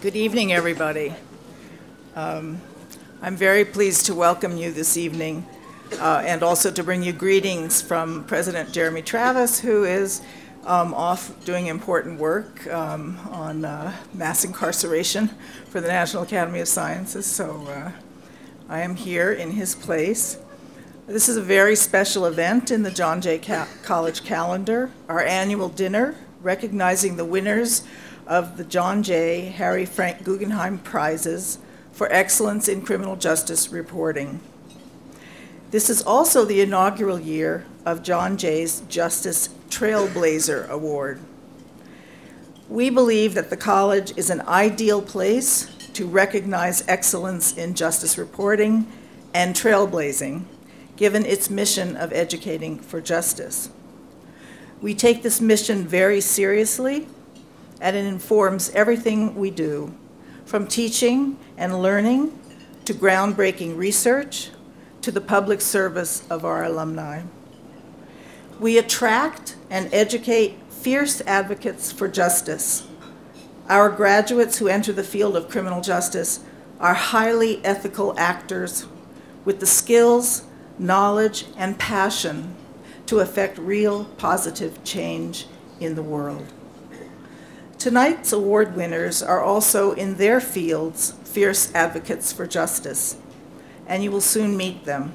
Good evening, everybody. I'm very pleased to welcome you this evening and also to bring you greetings from President Jeremy Travis, who is off doing important work on mass incarceration for the National Academy of Sciences. So I am here in his place. This is a very special event in the John Jay College calendar, our annual dinner recognizing the winners of the John Jay Frank Guggenheim Prizes for excellence in criminal justice reporting. This is also the inaugural year of John Jay's Justice Trailblazer Award. We believe that the college is an ideal place to recognize excellence in justice reporting and trailblazing, given its mission of educating for justice. We take this mission very seriously, and it informs everything we do, from teaching and learning to groundbreaking research to the public service of our alumni. We attract and educate fierce advocates for justice. Our graduates who enter the field of criminal justice are highly ethical actors with the skills, knowledge, and passion to effect real positive change in the world. Tonight's award winners are also in their fields fierce advocates for justice, and you will soon meet them.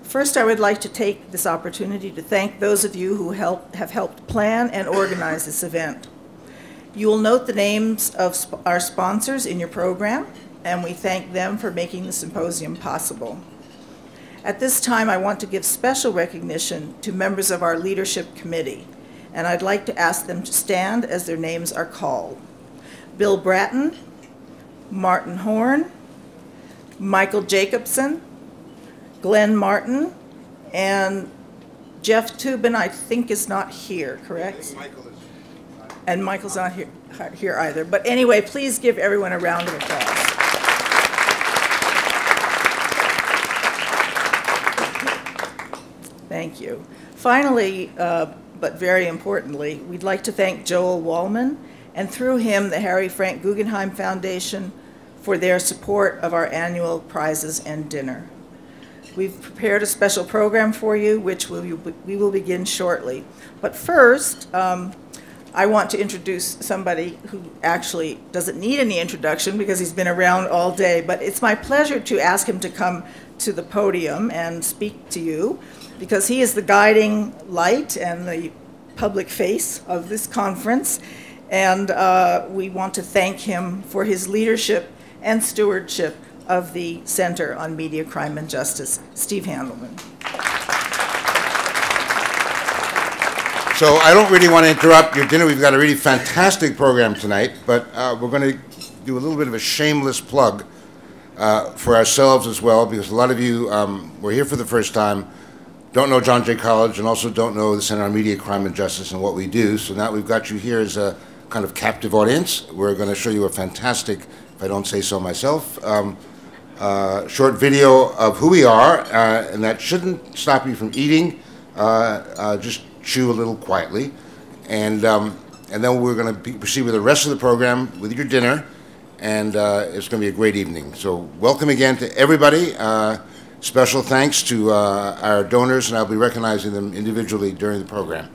First, I would like to take this opportunity to thank those of you who have helped plan and organize this event. You will note the names of our sponsors in your program, and we thank them for making the symposium possible. At this time, I want to give special recognition to members of our leadership committee, and I'd like to ask them to stand as their names are called. Bill Bratton, Martin Horn, Michael Jacobson, Glenn Martin, and Jeff Tubin, I think, is not here, correct? And Michael's not here either. But anyway, please give everyone a round of applause. Thank you. Finally, but very importantly, we'd like to thank Joel Wallman, and through him, the Frank Guggenheim Foundation, for their support of our annual prizes and dinner. We've prepared a special program for you, which we will begin shortly. But first, I want to introduce somebody who actually doesn't need any introduction because he's been around all day, but it's my pleasure to ask him to come to the podium and speak to you, because he is the guiding light and the public face of this conference, and we want to thank him for his leadership and stewardship of the Center on Media, Crime, and Justice. Steve Handelman. So I don't really want to interrupt your dinner. We've got a really fantastic program tonight, but we're going to do a little bit of a shameless plug for ourselves as well, because a lot of you were here for the first time, don't know John Jay College, and also don't know the Center on Media, Crime, and Justice and what we do. So now we've got you here as a kind of captive audience. We're going to show you a fantastic, if I don't say so myself, short video of who we are, and that shouldn't stop you from eating. Just chew a little quietly, and then we're going to proceed with the rest of the program with your dinner, and it's going to be a great evening. So welcome again to everybody. Special thanks to our donors, and I'll be recognizing them individually during the program.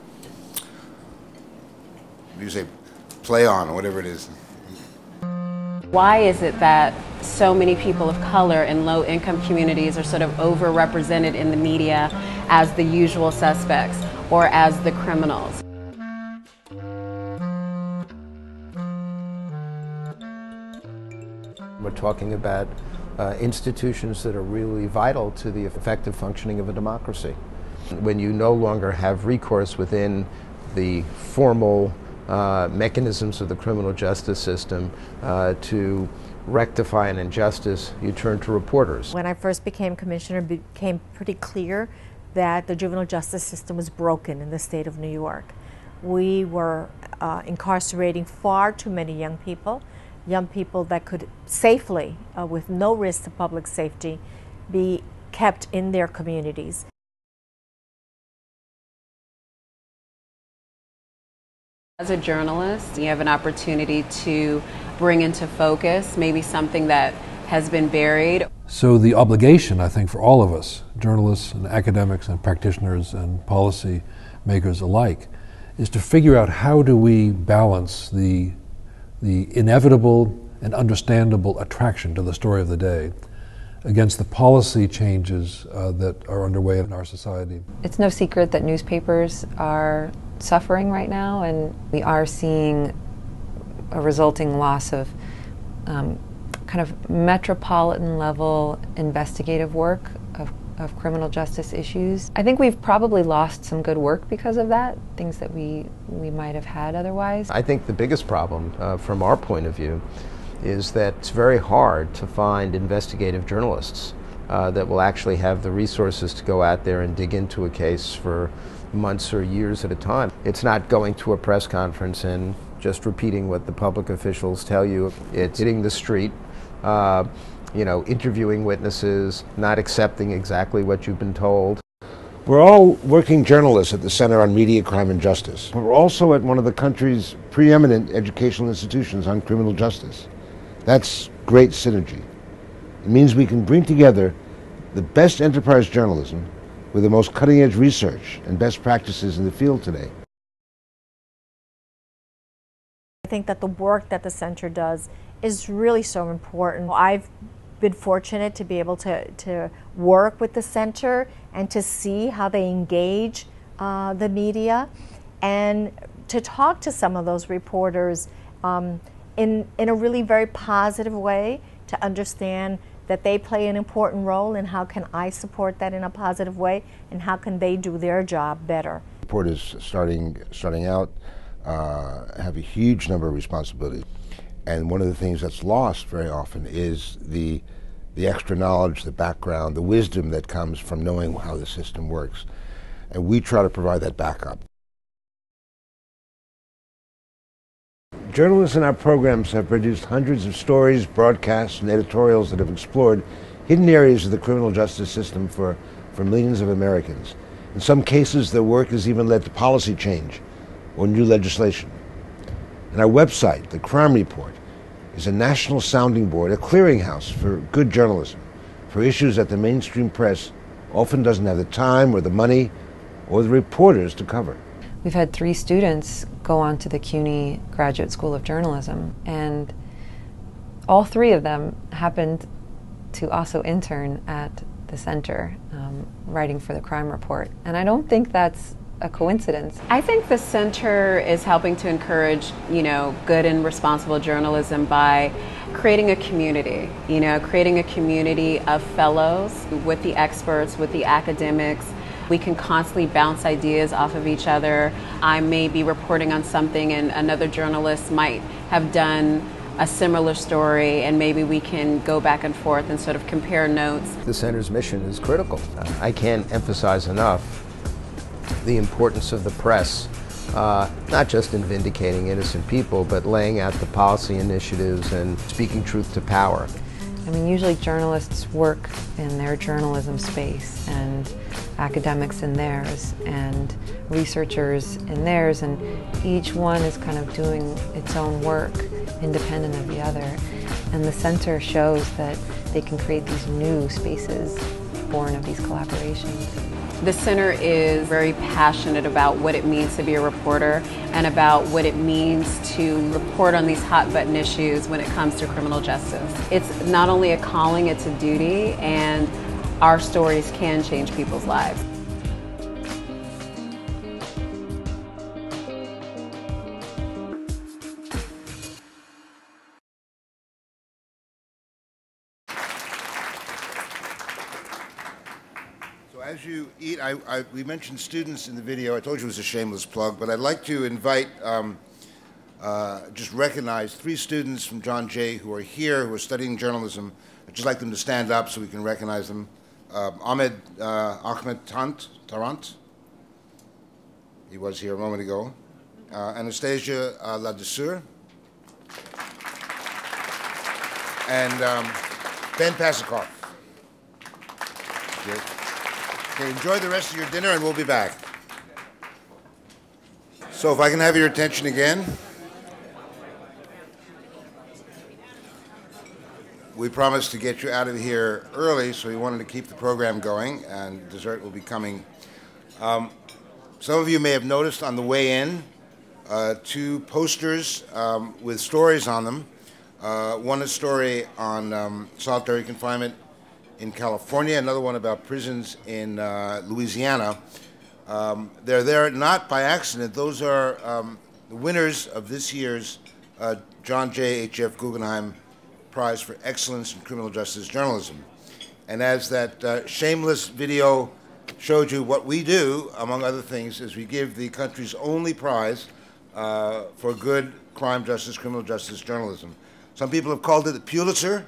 You say play on, or whatever it is. Why is it that so many people of color in low-income communities are sort of overrepresented in the media as the usual suspects or as the criminals? We're talking about institutions that are really vital to the effective functioning of a democracy. When you no longer have recourse within the formal mechanisms of the criminal justice system to rectify an injustice, you turn to reporters. When I first became commissioner, it became pretty clear that the juvenile justice system was broken in the state of New York. We were incarcerating far too many young people that could safely, with no risk to public safety, be kept in their communities. As a journalist, you have an opportunity to bring into focus maybe something that has been buried. So the obligation, I think, for all of us, journalists and academics and practitioners and policy makers alike, is to figure out how do we balance the inevitable and understandable attraction to the story of the day against the policy changes that are underway in our society. It's no secret that newspapers are suffering right now, and we are seeing a resulting loss of kind of metropolitan level investigative work of criminal justice issues. I think we've probably lost some good work because of that, things that we might have had otherwise. I think the biggest problem from our point of view is that it's very hard to find investigative journalists that will actually have the resources to go out there and dig into a case for months or years at a time. It's not going to a press conference and just repeating what the public officials tell you. It's hitting the street, interviewing witnesses, not accepting exactly what you've been told. We're all working journalists at the Center on Media, Crime, and Justice. We're also at one of the country's preeminent educational institutions on criminal justice. That's great synergy. It means we can bring together the best enterprise journalism with the most cutting-edge research and best practices in the field today. I think that the work that the center does is really so important. I've been fortunate to be able to work with the center and to see how they engage the media and to talk to some of those reporters in a really very positive way, to understand that they play an important role and how can I support that in a positive way and how can they do their job better. Reporters starting out have a huge number of responsibilities. And one of the things that's lost very often is the extra knowledge, the background, the wisdom that comes from knowing how the system works. And we try to provide that backup. Journalists in our programs have produced hundreds of stories, broadcasts, and editorials that have explored hidden areas of the criminal justice system for millions of Americans. In some cases, their work has even led to policy change or new legislation. And our website, The Crime Report, is a national sounding board, a clearinghouse for good journalism, for issues that the mainstream press often doesn't have the time or the money or the reporters to cover. We've had 3 students go on to the CUNY Graduate School of Journalism, and all 3 of them happened to also intern at the center, writing for the Crime Report. And I don't think that's a coincidence. I think the center is helping to encourage, good and responsible journalism by creating a community, creating a community of fellows with the experts, with the academics. We can constantly bounce ideas off of each other. I may be reporting on something and another journalist might have done a similar story, and maybe we can go back and forth and sort of compare notes. The center's mission is critical. I can't emphasize enough the importance of the press, not just in vindicating innocent people, but laying out the policy initiatives and speaking truth to power. I mean, usually journalists work in their journalism space, and academics in theirs, and researchers in theirs, and each one is kind of doing its own work independent of the other. And the center shows that they can create these new spaces born of these collaborations. The center is very passionate about what it means to be a reporter and about what it means to report on these hot button issues when it comes to criminal justice. It's not only a calling, it's a duty, and our stories can change people's lives. As you eat, we mentioned students in the video. I told you it was a shameless plug, but I'd like to invite, just recognize 3 students from John Jay who are here, who are studying journalism. I'd just like them to stand up so we can recognize them. Ahmed Tarrant, he was here a moment ago. Anastasia Ladesseur, and Ben Pasikoff. Okay, enjoy the rest of your dinner, and we'll be back. So if I can have your attention again. We promised to get you out of here early, so we wanted to keep the program going, and dessert will be coming. Some of you may have noticed on the way in two posters with stories on them. One a story on solitary confinement in California, another one about prisons in Louisiana. They're there not by accident. Those are the winners of this year's John J. H.F. Guggenheim Prize for Excellence in Criminal Justice Journalism. And as that shameless video showed you, what we do, among other things, is we give the country's only prize for good crime justice, criminal justice journalism. Some people have called it the Pulitzer,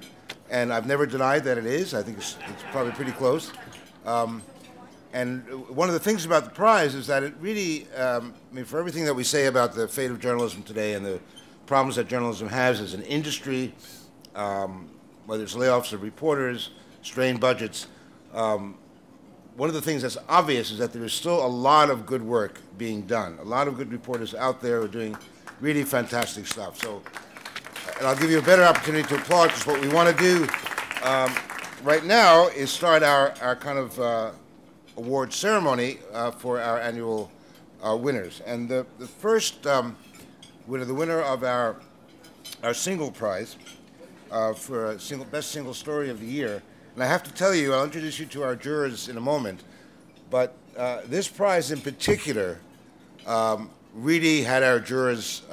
and I've never denied that it is. I think it's probably pretty close. And one of the things about the prize is that it really, I mean, for everything that we say about the fate of journalism today and the problems that journalism has as an industry, whether it's layoffs of reporters, strained budgets, one of the things that's obvious is that there is still a lot of good work being done. A lot of good reporters out there are doing really fantastic stuff. So, and I'll give you a better opportunity to applaud, because what we want to do right now is start our kind of award ceremony for our annual winners. And the first winner, the winner of our single prize for best single story of the year. And I have to tell you, I'll introduce you to our jurors in a moment, but this prize in particular really had our jurors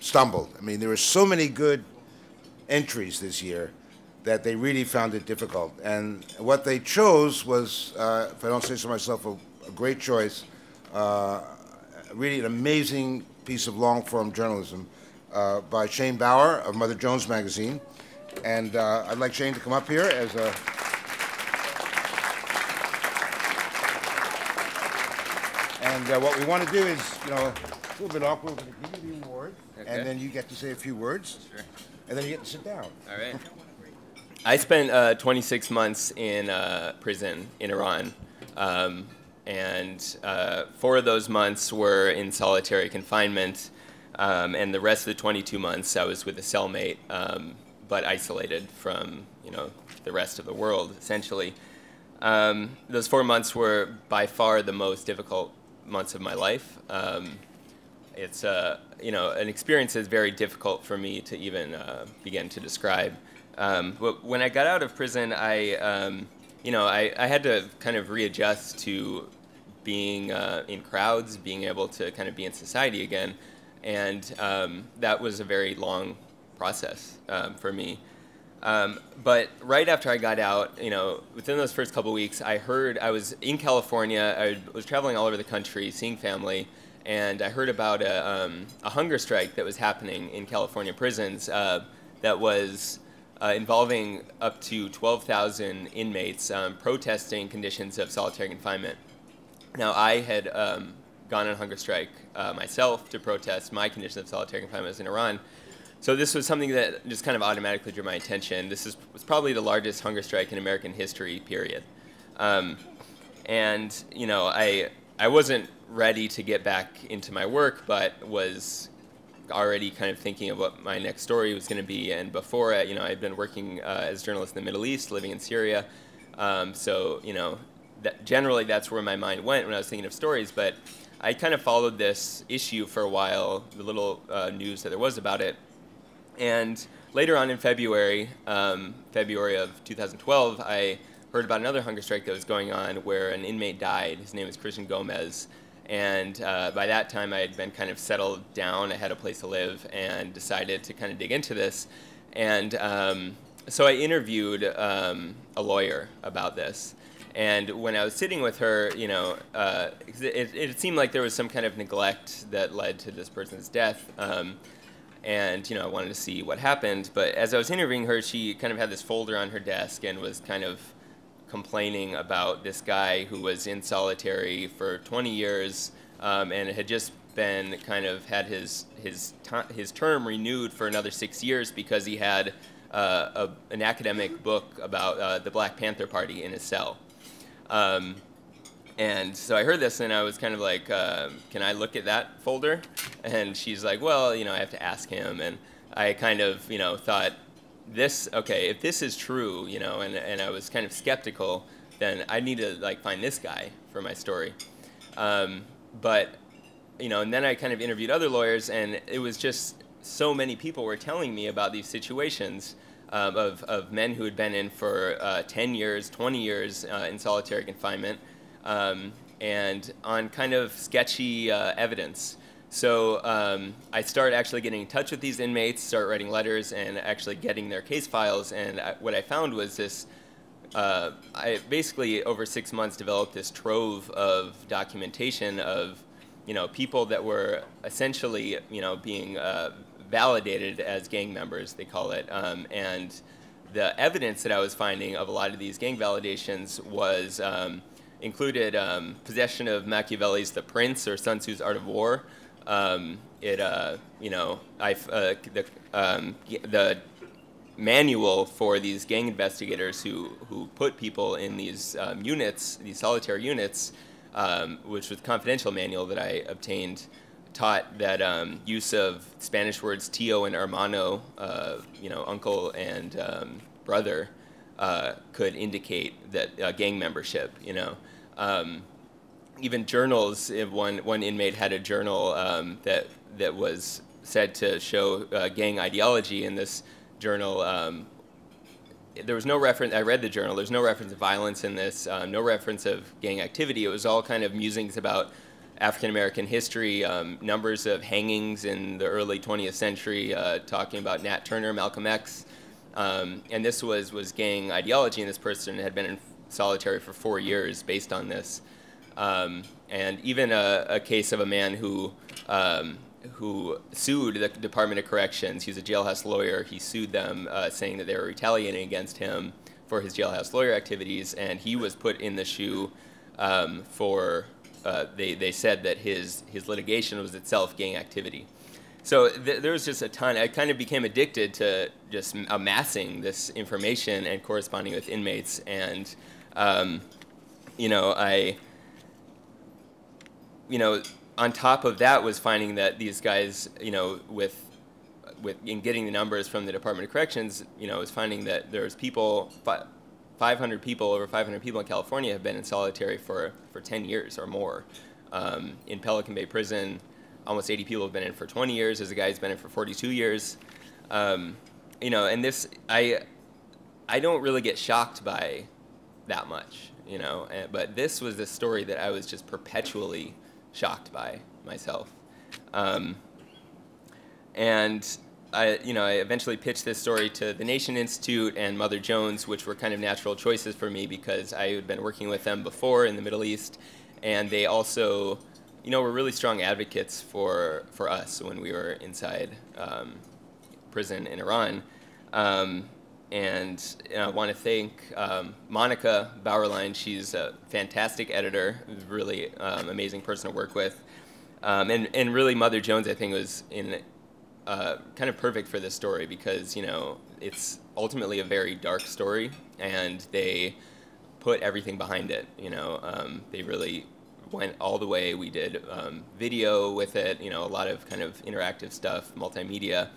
stumbled. I mean, there were so many good entries this year that they really found it difficult. And what they chose was, if I don't say so myself, a great choice, really an amazing piece of long-form journalism by Shane Bauer of Mother Jones magazine. And I'd like Shane to come up here as a... And what we want to do is, you know, it's a little bit awkward. We're going to give you the award, okay, and then you get to say a few words, sure, and then you get to sit down. All right. I spent 26 months in prison in Iran, and 4 of those months were in solitary confinement, and the rest of the 22 months I was with a cellmate, but isolated from, you know, the rest of the world, essentially. Those 4 months were by far the most difficult months of my life. It's you know, an experience that's very difficult for me to even begin to describe. But when I got out of prison, you know, I had to kind of readjust to being in crowds, being able to kind of be in society again, and that was a very long process for me. But right after I got out, you know, within those first couple weeks, I was in California. I was traveling all over the country, seeing family, and I heard about a hunger strike that was happening in California prisons that was involving up to 12,000 inmates protesting conditions of solitary confinement. Now, I had gone on a hunger strike myself to protest my conditions of solitary confinement in Iran. So this was something that just kind of automatically drew my attention. This was probably the largest hunger strike in American history, period. And, you know, I wasn't ready to get back into my work, but was already kind of thinking of what my next story was going to be. And before, you know, I'd been working as a journalist in the Middle East, living in Syria. So, you know, generally that's where my mind went when I was thinking of stories. But I kind of followed this issue for a while, the little news that there was about it. And later on in February of 2012, I heard about another hunger strike that was going on where an inmate died. His name is Christian Gomez. And by that time, I had been kind of settled down. I had a place to live and decided to kind of dig into this. And so I interviewed a lawyer about this. And when I was sitting with her, you know, it seemed like there was some kind of neglect that led to this person's death. And, you know, I wanted to see what happened. But as I was interviewing her, she kind of had this folder on her desk and was kind of complaining about this guy who was in solitary for 20 years and had just been kind of had his term renewed for another 6 years because he had an academic book about the Black Panther Party in his cell. And so I heard this and I was kind of like, can I look at that folder? And she's like, well, you know, I have to ask him. And I kind of, you know, thought, okay, if this is true, you know, and I was kind of skeptical, then I need to like find this guy for my story. But, you know, and then I kind of interviewed other lawyers, and it was just so many people were telling me about these situations of men who had been in for 10 years, 20 years in solitary confinement, and on kind of sketchy evidence. So I started actually getting in touch with these inmates, start writing letters, and actually getting their case files. And what I found was this, I basically over 6 months developed this trove of documentation of, you know, people that were essentially, you know, being validated as gang members, they call it. And the evidence that I was finding of a lot of these gang validations was included possession of Machiavelli's The Prince or Sun Tzu's Art of War. You know, the manual for these gang investigators who put people in these units, these solitary units, which was a confidential manual that I obtained, taught that use of Spanish words tío and hermano, you know, uncle and brother, could indicate that gang membership, you know. Even journals, if one inmate had a journal that was said to show gang ideology. In this journal, there was no reference, I read the journal, there's no reference to violence in this, no reference of gang activity. It was all kind of musings about African-American history, numbers of hangings in the early 20th century, talking about Nat Turner, Malcolm X. And this was gang ideology, and this person had been in solitary for 4 years based on this. And even a case of a man who sued the Department of Corrections. He was a jailhouse lawyer. He sued them, saying that they were retaliating against him for his jailhouse lawyer activities, and he was put in the shoe for, they said that his litigation was itself gang activity. So there was just a ton. I kind of became addicted to just amassing this information and corresponding with inmates, and you know, on top of that was finding that these guys, you know, in getting the numbers from the Department of Corrections, you know, was finding that there's people, 500 people, over 500 people in California have been in solitary for 10 years or more. In Pelican Bay Prison, almost 80 people have been in for 20 years. There's a guy who's been in for 42 years. You know, and this, I don't really get shocked by that much, you know, but this was the story that I was just perpetually shocked by myself. And I eventually pitched this story to the Nation Institute and Mother Jones, which were kind of natural choices for me because I had been working with them before in the Middle East, and they also, you know, were really strong advocates for us when we were inside prison in Iran. And I want to thank Monica Bauerlein. She's a fantastic editor, really amazing person to work with. And really Mother Jones, I think, was kind of perfect for this story because, you know, it's ultimately a very dark story, and they put everything behind it, you know. They really went all the way. We did video with it, you know, a lot of kind of interactive stuff, multimedia.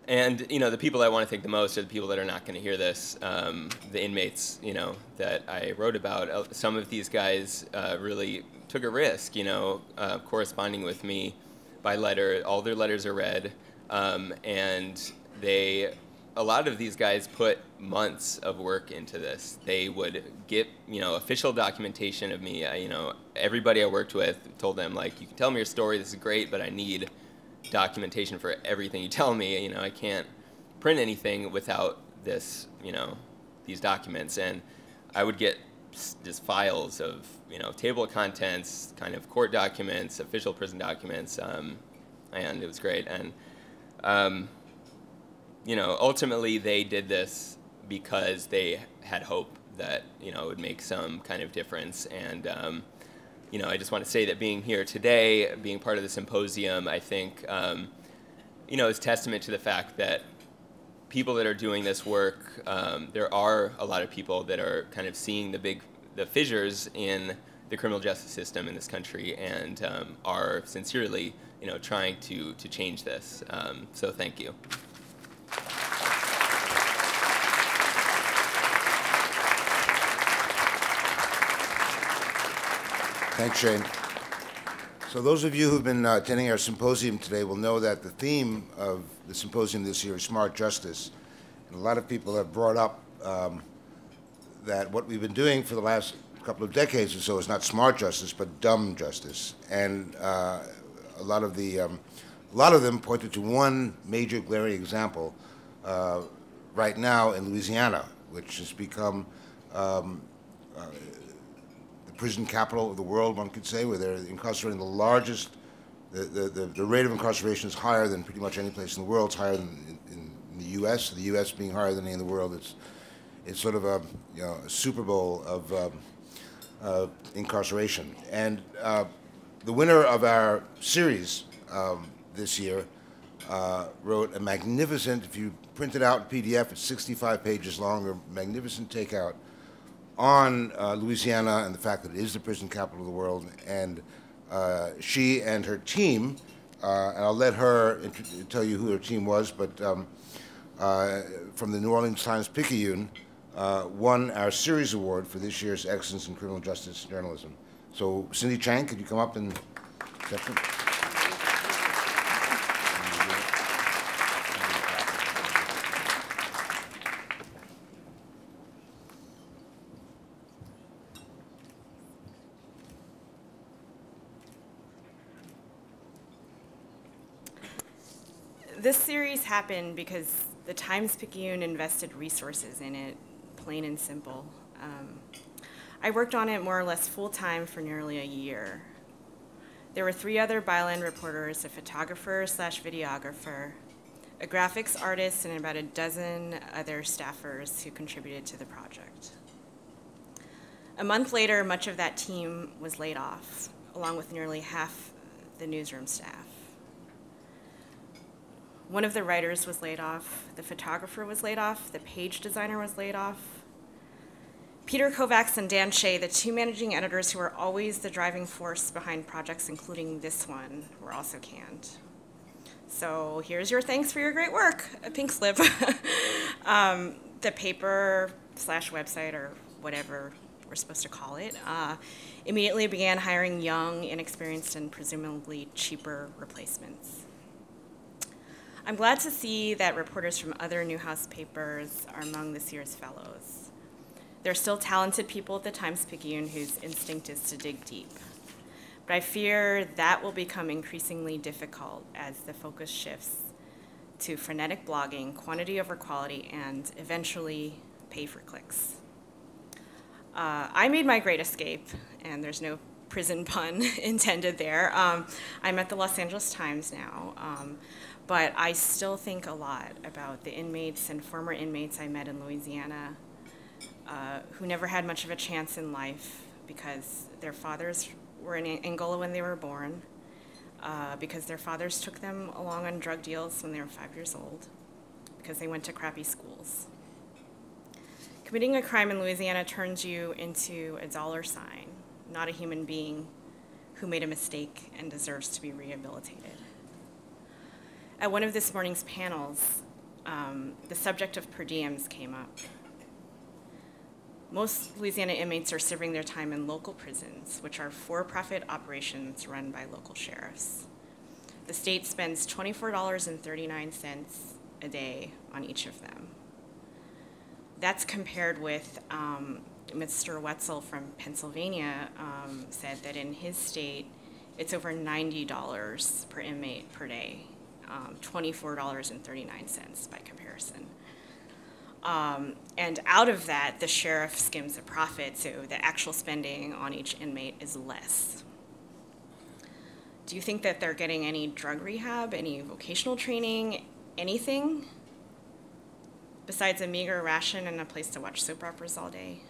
And, you know, the people I want to thank the most are the people that are not going to hear this, the inmates, you know, that I wrote about. Some of these guys really took a risk, you know, corresponding with me by letter. All their letters are read, and a lot of these guys put months of work into this. They would get, you know, official documentation of me. You know, everybody I worked with told them, like, you can tell me your story, this is great, but I need documentation for everything you tell me. You know, I can't print anything without this, you know, these documents. And I would get just files of, you know, table of contents, kind of court documents, official prison documents, and it was great. And you know, ultimately they did this because they had hope that, you know, it would make some kind of difference. And you know, I just want to say that being here today, being part of the symposium, I think, you know, is testament to the fact that people that are doing this work, there are a lot of people that are kind of seeing the fissures in the criminal justice system in this country, and are sincerely, you know, trying to change this. So thank you. Thanks, Shane. So those of you who've been attending our symposium today will know that the theme of the symposium this year is smart justice. And a lot of people have brought up that what we've been doing for the last couple of decades or so is not smart justice, but dumb justice. And a lot of them pointed to one major glaring example right now in Louisiana, which has become the prison capital of the world, one could say, where they're incarcerating the largest. The rate of incarceration is higher than pretty much any place in the world. It's higher than in the U.S. The U.S. being higher than any in the world, it's sort of a Super Bowl of incarceration. And the winner of our series this year wrote a magnificent, if you print it out in PDF, it's 65 pages long, a magnificent takeout on Louisiana and the fact that it is the prison capital of the world. And she and her team, and I'll let her tell you who her team was, but from the New Orleans Times-Picayune, won our series award for this year's Excellence in Criminal Justice Journalism. So Cindy Chang, could you come up and accept it? This series happened because the Times-Picayune invested resources in it, plain and simple. I worked on it more or less full-time for nearly a year. There were 3 other byline reporters, a photographer/videographer, a graphics artist, and about a dozen other staffers who contributed to the project. A month later, much of that team was laid off, along with nearly half the newsroom staff. One of the writers was laid off, the photographer was laid off, the page designer was laid off. Peter Kovacs and Dan Shea, the 2 managing editors who are always the driving force behind projects, including this one, were also canned. So here's your thanks for your great work, a pink slip. The paper/website, or whatever we're supposed to call it, immediately began hiring young, inexperienced, and presumably cheaper replacements. I'm glad to see that reporters from other Newhouse papers are among this year's fellows. There are still talented people at the Times-Picayune whose instinct is to dig deep. But I fear that will become increasingly difficult as the focus shifts to frenetic blogging, quantity over quality, and eventually pay for clicks. I made my great escape, and there's no prison pun intended there. I'm at the Los Angeles Times now. But I still think a lot about the inmates and former inmates I met in Louisiana who never had much of a chance in life because their fathers were in Angola when they were born, because their fathers took them along on drug deals when they were 5 years old, because they went to crappy schools. Committing a crime in Louisiana turns you into a dollar sign, not a human being who made a mistake and deserves to be rehabilitated. At one of this morning's panels, the subject of per diems came up. Most Louisiana inmates are serving their time in local prisons, which are for-profit operations run by local sheriffs. The state spends $24.39 a day on each of them. That's compared with Mr. Wetzel from Pennsylvania said that in his state, it's over $90 per inmate per day. $24.39 by comparison. And out of that, the sheriff skims a profit, so the actual spending on each inmate is less. Do you think that they're getting any drug rehab, any vocational training, anything? Besides a meager ration and a place to watch soap operas all day?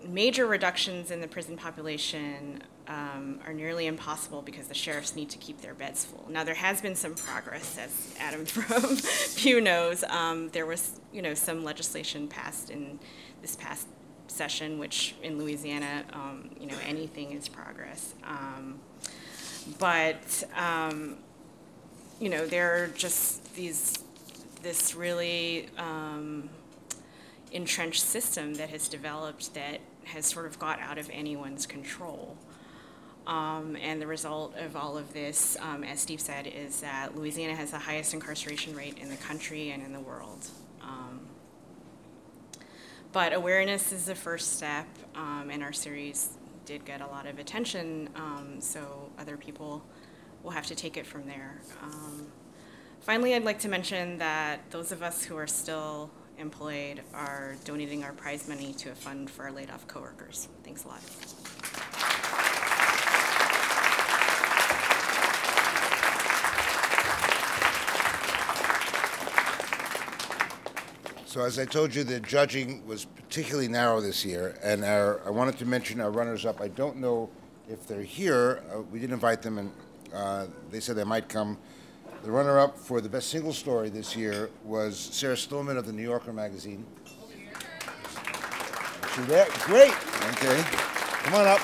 Major reductions in the prison population are nearly impossible because the sheriffs need to keep their beds full. Now, there has been some progress, as Adam from Pew knows. There was, some legislation passed in this past session, which in Louisiana, anything is progress. you know, there are just this really entrenched system that has developed that has sort of got out of anyone's control. And the result of all of this, as Steve said, is that Louisiana has the highest incarceration rate in the country and in the world. But awareness is the first step, and our series did get a lot of attention, so other people will have to take it from there. Finally, I'd like to mention that those of us who are still employed are donating our prize money to a fund for our laid-off coworkers. Thanks a lot. So as I told you, the judging was particularly narrow this year, and I wanted to mention our runners-up. I don't know if they're here. We did invite them, and they said they might come. The runner-up for the best single story this year was Sarah Stillman of the New Yorker magazine. Is she there? Great. Okay. Come on up.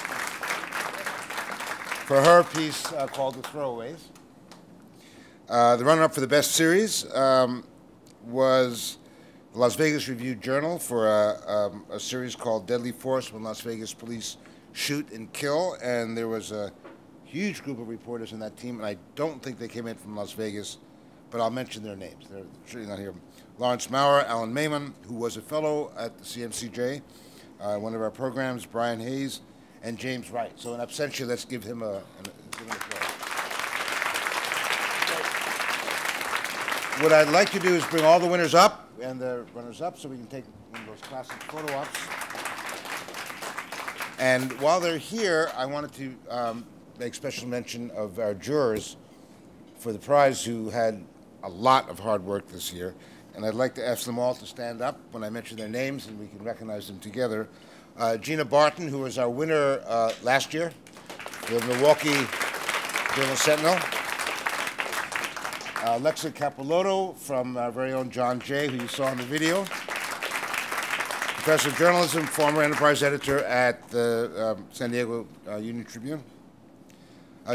For her piece called The Throwaways. The runner-up for the best series was the Las Vegas Review-Journal for a series called Deadly Force, When Las Vegas Police Shoot and Kill, and there was a huge group of reporters in that team, and I don't think they came in from Las Vegas, but I'll mention their names. They're surely not here. Lawrence Maurer, Alan Mayman, who was a fellow at the CMCJ, one of our programs, Brian Hayes, and James Wright. So in absentia, let's give him an applause. What I'd like to do is bring all the winners up and the runners up so we can take one of those classic photo ops. And while they're here, I wanted to make special mention of our jurors for the prize who had a lot of hard work this year. And I'd like to ask them all to stand up when I mention their names and we can recognize them together. Gina Barton, who was our winner last year, the Milwaukee Journal-Sentinel. Lexa Capilotto from our very own John Jay, who you saw in the video. Professor of Journalism, former enterprise editor at the San Diego Union Tribune.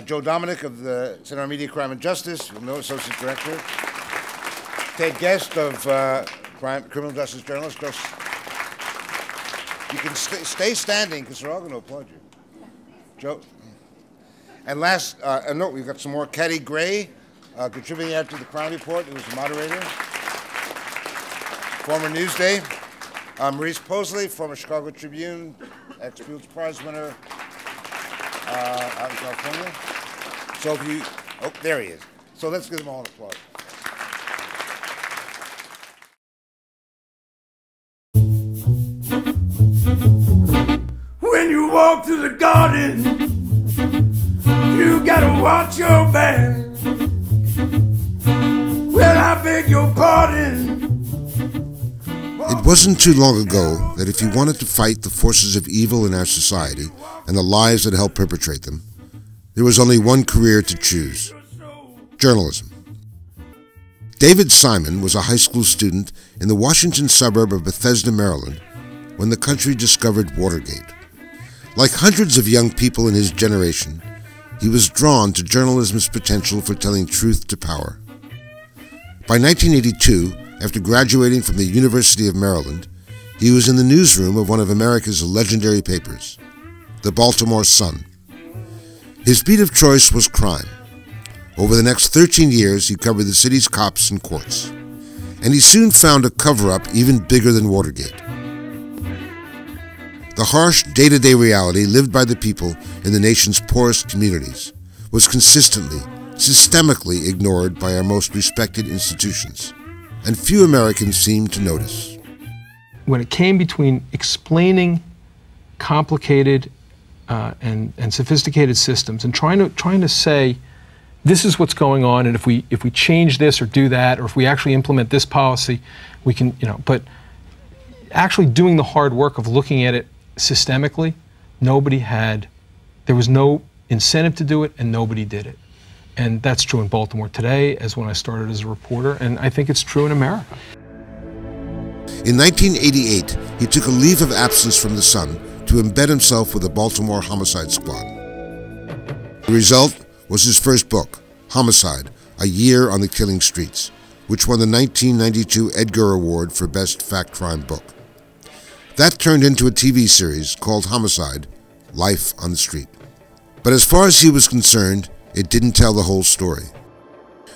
Joe Dominic of the Center on Media, Crime and Justice, you'll know, Associate Director. Ted Guest of Criminal Justice Journalist. You can stay standing because they're all going to applaud you. Joe. And last, no, we've got some more. Caddy Gray, contributing editor to the Crime Report, who was the moderator. Former Newsday. Maurice Posley, former Chicago Tribune, ex-Pulitzer Prize winner out in California. So if you, oh, there he is. So let's give them all an applause. When you walk through the garden, you gotta watch your back. Well, I beg your pardon. It wasn't too long ago that if you wanted to fight the forces of evil in our society and the lies that help perpetrate them, there was only one career to choose: journalism. David Simon was a high school student in the Washington suburb of Bethesda, Maryland, when the country discovered Watergate. Like hundreds of young people in his generation, he was drawn to journalism's potential for telling truth to power. By 1982, after graduating from the University of Maryland, he was in the newsroom of one of America's legendary papers, the Baltimore Sun. His beat of choice was crime. Over the next 13 years, he covered the city's cops and courts, and he soon found a cover-up even bigger than Watergate. The harsh day-to-day reality lived by the people in the nation's poorest communities was consistently, systemically ignored by our most respected institutions, and few Americans seemed to notice. When it came between explaining complicated and sophisticated systems and trying to say, this is what's going on, and if we change this or do that, or if we actually implement this policy, we can, but actually doing the hard work of looking at it systemically, there was no incentive to do it, and nobody did it. And that's true in Baltimore today, as when I started as a reporter, and I think it's true in America. In 1988, he took a leave of absence from the Sun to embed himself with the Baltimore Homicide Squad. The result was his first book, Homicide, A Year on the Killing Streets, which won the 1992 Edgar Award for Best Fact Crime Book. That turned into a TV series called Homicide: Life on the Street. But as far as he was concerned, it didn't tell the whole story.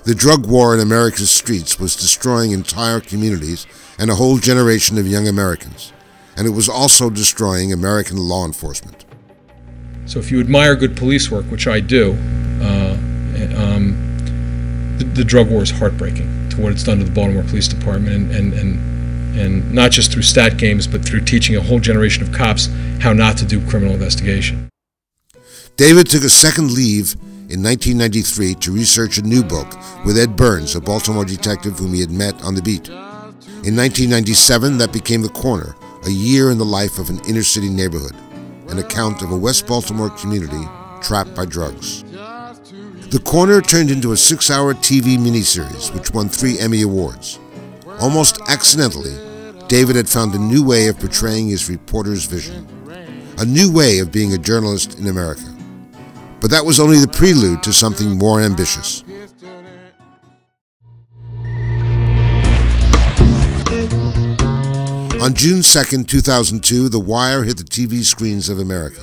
The drug war in America's streets was destroying entire communities and a whole generation of young Americans, and it was also destroying American law enforcement. So if you admire good police work, which I do, the drug war is heartbreaking to what it's done to the Baltimore Police Department, and not just through stat games, but through teaching a whole generation of cops how not to do criminal investigation. David took a second leave in 1993 to research a new book with Ed Burns, a Baltimore detective whom he had met on the beat. In 1997, that became The Corner, a year in the life of an inner-city neighborhood, an account of a West Baltimore community trapped by drugs. The Corner turned into a 6-hour TV miniseries which won 3 Emmy Awards. Almost accidentally, David had found a new way of portraying his reporter's vision, a new way of being a journalist in America. But that was only the prelude to something more ambitious. On June 2, 2002, The Wire hit the TV screens of America.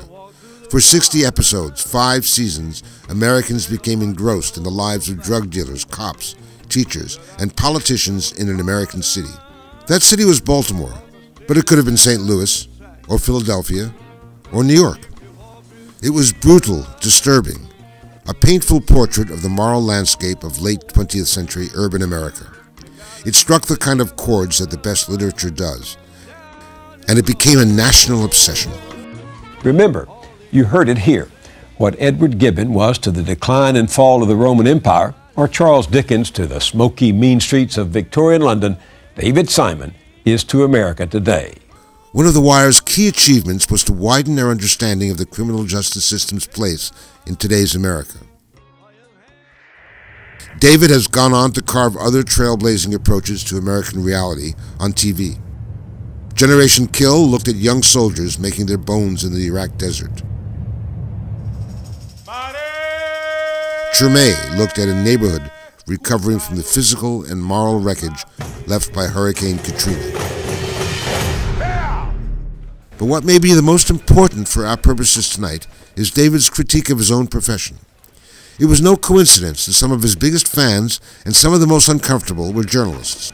For 60 episodes, 5 seasons, Americans became engrossed in the lives of drug dealers, cops, teachers, and politicians in an American city. That city was Baltimore, but it could have been St. Louis, or Philadelphia, or New York. It was brutal, disturbing, a painful portrait of the moral landscape of late 20th century urban America. It struck the kind of chords that the best literature does, and it became a national obsession. Remember, you heard it here. What Edward Gibbon was to the decline and fall of the Roman Empire, or Charles Dickens to the smoky, mean streets of Victorian London, David Simon is to America today. One of The Wire's key achievements was to widen our understanding of the criminal justice system's place in today's America. David has gone on to carve other trailblazing approaches to American reality on TV. Generation Kill looked at young soldiers making their bones in the Iraq desert. Treme looked at a neighborhood recovering from the physical and moral wreckage left by Hurricane Katrina. But what may be the most important for our purposes tonight is David's critique of his own profession. It was no coincidence that some of his biggest fans and some of the most uncomfortable were journalists.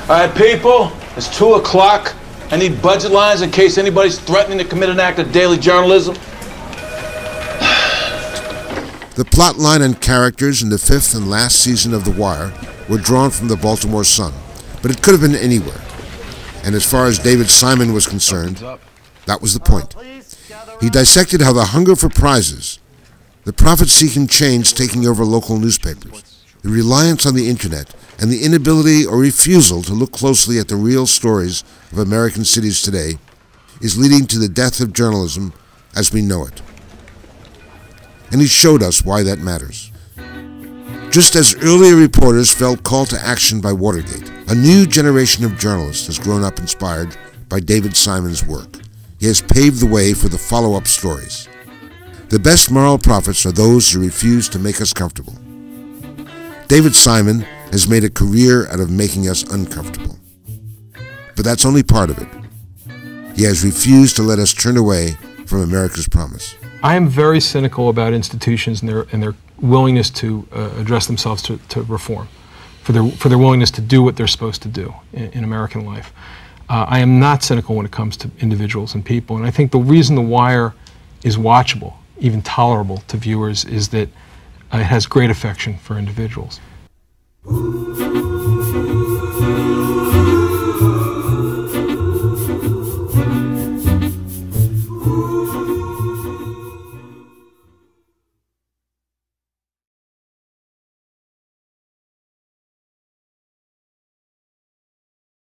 All right, people, it's 2 o'clock. I need budget lines in case anybody's threatening to commit an act of daily journalism. The plot line and characters in the 5th and last season of The Wire were drawn from the Baltimore Sun, but it could have been anywhere. And as far as David Simon was concerned, that was the point. He dissected how the hunger for prizes, the profit-seeking chains taking over local newspapers, the reliance on the internet, and the inability or refusal to look closely at the real stories of American cities today is leading to the death of journalism as we know it. And he showed us why that matters. Just as earlier reporters felt called to action by Watergate, a new generation of journalists has grown up inspired by David Simon's work. He has paved the way for the follow-up stories. The best moral prophets are those who refuse to make us comfortable. David Simon has made a career out of making us uncomfortable. But that's only part of it. He has refused to let us turn away from America's promise. I am very cynical about institutions and their willingness to address themselves to reform, for their willingness to do what they're supposed to do in American life. I am not cynical when it comes to individuals and people, and I think the reason The Wire is watchable, even tolerable to viewers, is that it has great affection for individuals.